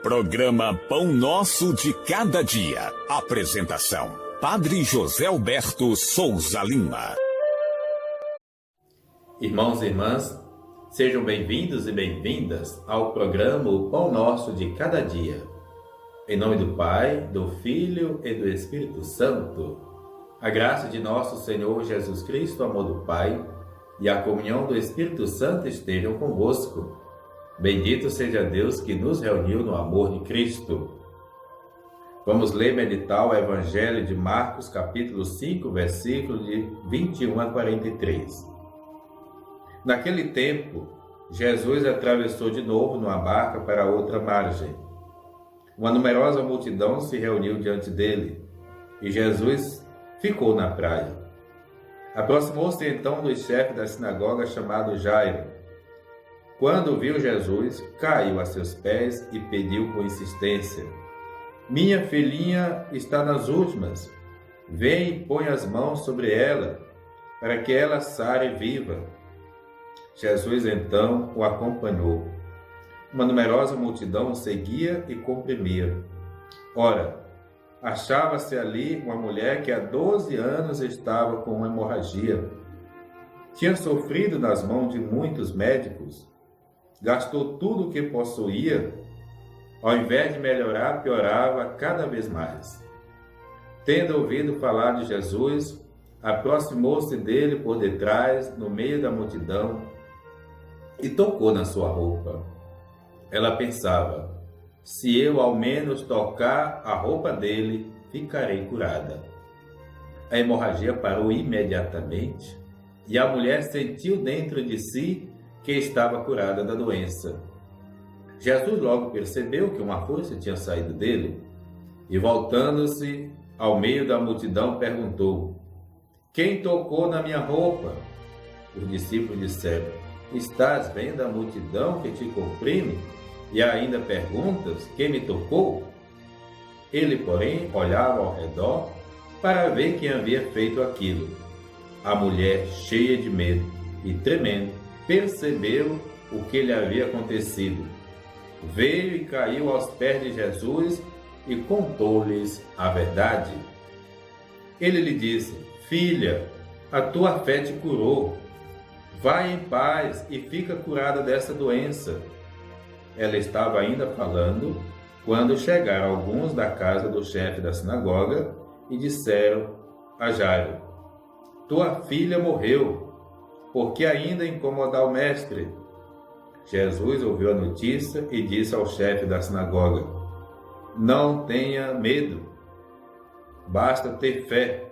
Programa Pão Nosso de Cada Dia. Apresentação: Padre José Alberto Souza Lima. Irmãos e irmãs, sejam bem-vindos e bem-vindas ao programa O Pão Nosso de Cada Dia. Em nome do Pai, do Filho e do Espírito Santo, a graça de nosso Senhor Jesus Cristo, o amor do Pai e a comunhão do Espírito Santo estejam convosco. Bendito seja Deus que nos reuniu no amor de Cristo. Vamos ler e meditar o Evangelho de Marcos, capítulo 5, versículos de 21 a 43. Naquele tempo, Jesus atravessou de novo numa barca para outra margem. Uma numerosa multidão se reuniu diante dele, e Jesus ficou na praia. Aproximou-se então do chefe da sinagoga chamado Jairo. Quando viu Jesus, caiu a seus pés e pediu com insistência: "Minha filhinha está nas últimas. Vem e põe as mãos sobre ela, para que ela sare viva." Jesus então o acompanhou. Uma numerosa multidão o seguia e comprimia. Ora, achava-se ali uma mulher que há 12 anos estava com uma hemorragia. Tinha sofrido nas mãos de muitos médicos, gastou tudo o que possuía. Ao invés de melhorar, piorava cada vez mais. Tendo ouvido falar de Jesus, aproximou-se dele por detrás, no meio da multidão, e tocou na sua roupa. Ela pensava: se eu ao menos tocar a roupa dele, ficarei curada. A hemorragia parou imediatamente e a mulher sentiu dentro de si que estava curada da doença. Jesus logo percebeu que uma força tinha saído dele e, voltando-se ao meio da multidão, perguntou: "Quem tocou na minha roupa?" Os discípulos disseram: "Estás vendo a multidão que te comprime e ainda perguntas: quem me tocou?" Ele, porém, olhava ao redor para ver quem havia feito aquilo. A mulher, cheia de medo e tremendo, percebeu o que lhe havia acontecido. Veio e caiu aos pés de Jesus e contou-lhes a verdade. Ele lhe disse: "Filha, a tua fé te curou. Vai em paz e fica curada dessa doença." Ela estava ainda falando quando chegaram alguns da casa do chefe da sinagoga e disseram a Jairo: "Tua filha morreu. Por que ainda incomodar o mestre?" Jesus ouviu a notícia e disse ao chefe da sinagoga: "Não tenha medo, basta ter fé."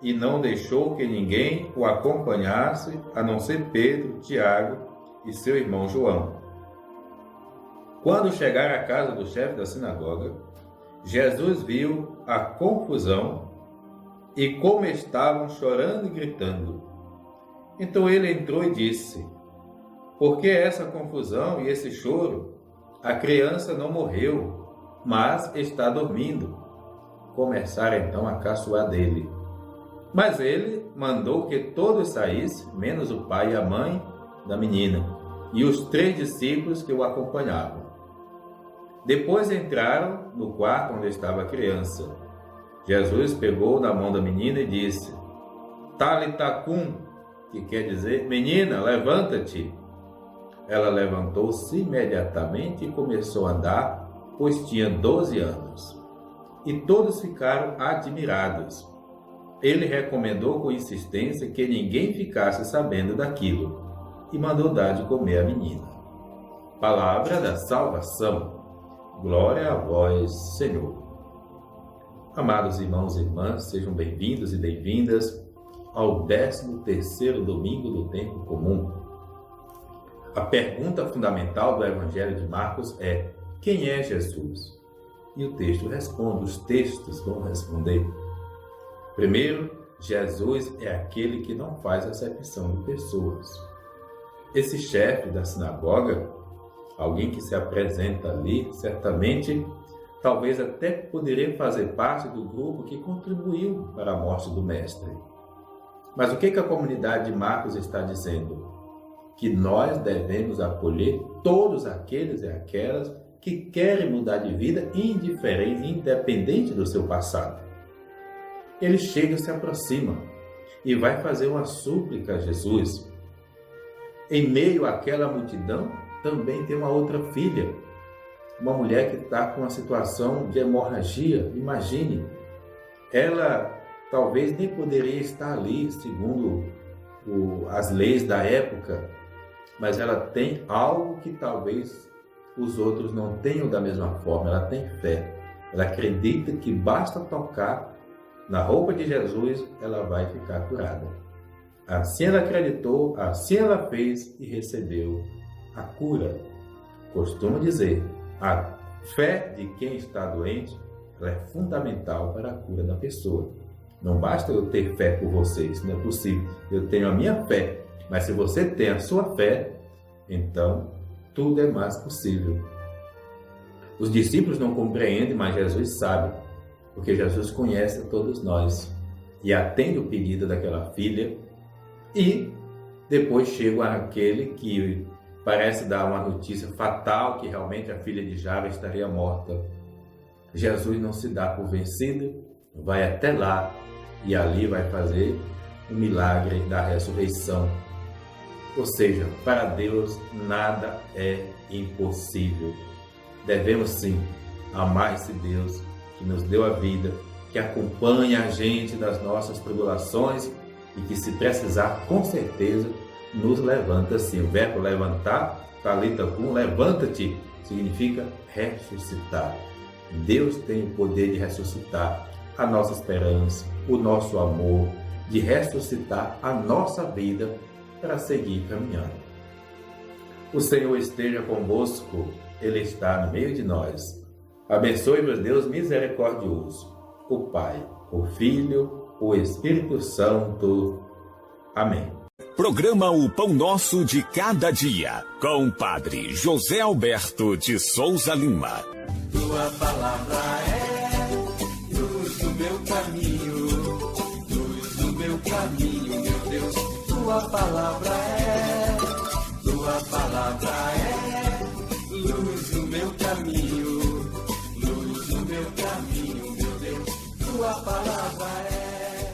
E não deixou que ninguém o acompanhasse, a não ser Pedro, Tiago e seu irmão João. Quando chegaram à casa do chefe da sinagoga, Jesus viu a confusão e como estavam chorando e gritando. Então ele entrou e disse: "Por que essa confusão e esse choro? A criança não morreu, mas está dormindo." Começaram então a caçoar dele. Mas ele mandou que todos saíssem, menos o pai e a mãe da menina, e os 3 discípulos que o acompanhavam. Depois entraram no quarto onde estava a criança. Jesus pegou na mão da menina e disse: "Talitá cum", que quer dizer: "Menina, levanta-te." Ela levantou-se imediatamente e começou a andar, pois tinha 12 anos. E todos ficaram admirados. Ele recomendou com insistência que ninguém ficasse sabendo daquilo e mandou dar de comer à menina. Palavra da salvação. Glória a vós, Senhor. Amados irmãos e irmãs, sejam bem-vindos e bem-vindas ao 13º domingo do tempo comum. A pergunta fundamental do Evangelho de Marcos é: quem é Jesus? E o texto responde, os textos vão responder. Primeiro, Jesus é aquele que não faz acepção de pessoas. Esse chefe da sinagoga, alguém que se apresenta ali, certamente, talvez até poderia fazer parte do grupo que contribuiu para a morte do mestre. Mas o que a comunidade de Marcos está dizendo? Que nós devemos acolher todos aqueles e aquelas que querem mudar de vida independente do seu passado. Ele chega, se aproxima e vai fazer uma súplica a Jesus. Em meio àquela multidão, também tem uma outra filha, uma mulher que está com uma situação de hemorragia. Imagine, ela talvez nem poderia estar ali, segundo as leis da época, mas ela tem algo que talvez os outros não tenham da mesma forma. Ela tem fé, ela acredita que basta tocar na roupa de Jesus, ela vai ficar curada. Assim ela acreditou, assim ela fez e recebeu a cura. Costumo dizer, a fé de quem está doente, ela é fundamental para a cura da pessoa. Não basta eu ter fé por vocês, não é possível. Eu tenho a minha fé, mas se você tem a sua fé, então tudo é mais possível. Os discípulos não compreendem, mas Jesus sabe, porque Jesus conhece a todos nós e atende o pedido daquela filha. E depois chega aquele que parece dar uma notícia fatal, que realmente a filha de Jairo estaria morta. Jesus não se dá por vencido, vai até lá e ali vai fazer o milagre da ressurreição. Ou seja, para Deus nada é impossível. Devemos sim amar esse Deus que nos deu a vida, que acompanha a gente nas nossas tribulações e que, se precisar, com certeza nos levanta sim. O verbo levantar, talita cum, levanta-te, significa ressuscitar. Deus tem o poder de ressuscitar a nossa esperança, o nosso amor, de ressuscitar a nossa vida para seguir caminhando. O Senhor esteja convosco, Ele está no meio de nós. Abençoe-vos, Deus misericordioso, o Pai, o Filho, o Espírito Santo. Amém. Programa O Pão Nosso de Cada Dia, com o Padre José Alberto de Souza Lima. Tua palavra é luz do meu caminho, luz do meu caminho, meu Deus. Tua palavra é